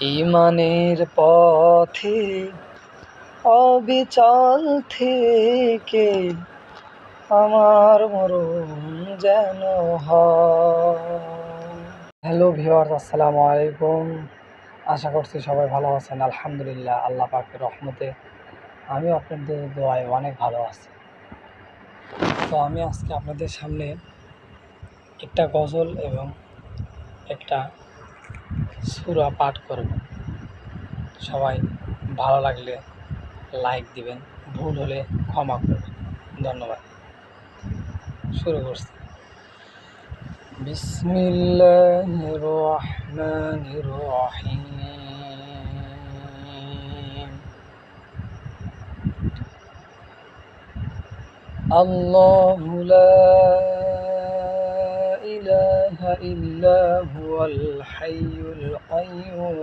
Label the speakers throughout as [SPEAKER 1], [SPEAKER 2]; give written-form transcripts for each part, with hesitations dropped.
[SPEAKER 1] ঈমানের পথে অবিচল থেকে আমার মরণ যেন হয়। হ্যালো ভিউয়ার্স, আসসালামু আলাইকুম। আশা করছি সবাই ভালো আছেন। আলহামদুলিল্লাহ, আল্লাহ পাকের রহমতে আমিও আপনাদের দোয়ায় অনেক ভালো আছি। তো আমি আজকে আপনাদের সামনে একটা গজল এবং একটা সূরা পাঠ করব। সবাই ভালো লাগলে লাইক দিবেন, ভুল হলে ক্ষমা করবেন। ধন্যবাদ। শুরু করছি। বিসমিল্লাহির রহমানির রহিম। আল্লাহু লা ইলাহা ইল্লা হুয়াল হাইয়ুল কাইয়্যুম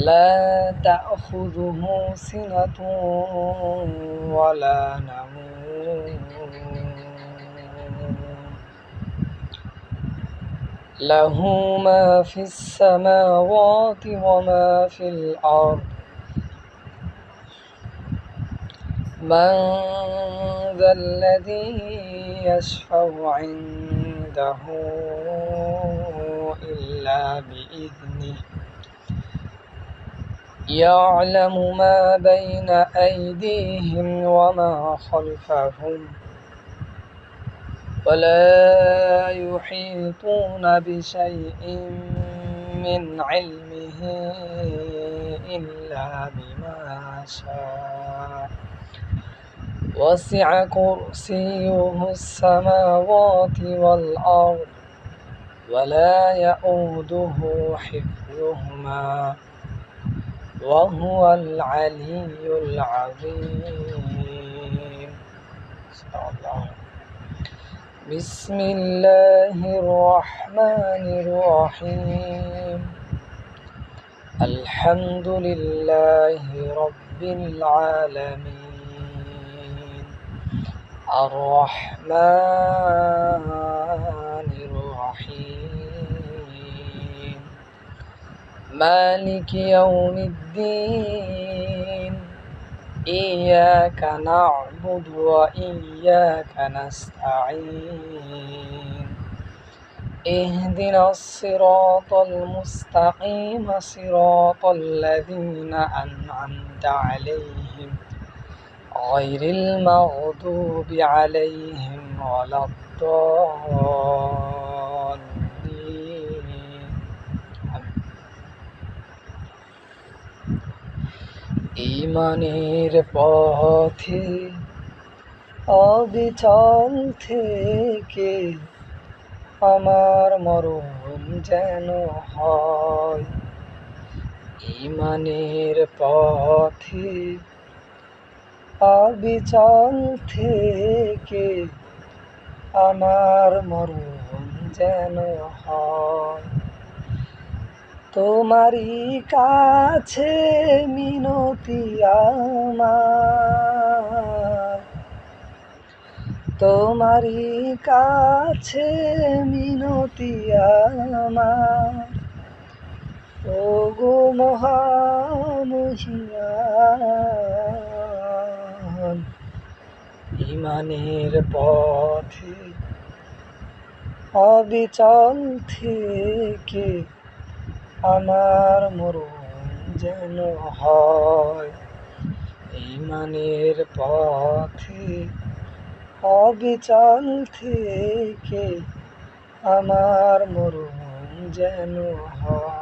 [SPEAKER 1] لا تأخذه سنة ولا نوم له ما في السماوات وما في الأرض من ذا الذي يشفع عنده إلا بإذنه يعلم ما بين أيديهم وما خلفهم ولا يحيطون بشيء من علمه إلا بما شاء وسع كرسيه السماوات والأرض ولا يؤوده حفظهما وهو العلي العظيم. بسم الله الرحمن الرحيم. الحمد لله رب العالمين الرحمن الرحيم مالك يوم الدين إياك نعبد وإياك نستعين اهدنا الصراط المستقيم صراط الذين أنعمت عليهم غير المغضوب عليهم ولا الضالين. ঈমানের পথে অবিচল থেকে আমার মরণ যেন হয়। ঈমানের পথে অবিচল থেকে আমার মরণ যেন হয়। তোমারই কাছে মিনতি আমার, তোমারই কাছে মিনতি আমার, ওগো মহামহিয়ান। ঈমানের পথে অবিচল থেকে আমার মরণ যেন হয়। ঈমানের পথে অবিচল থেকে আমার মরণ যেন হয়।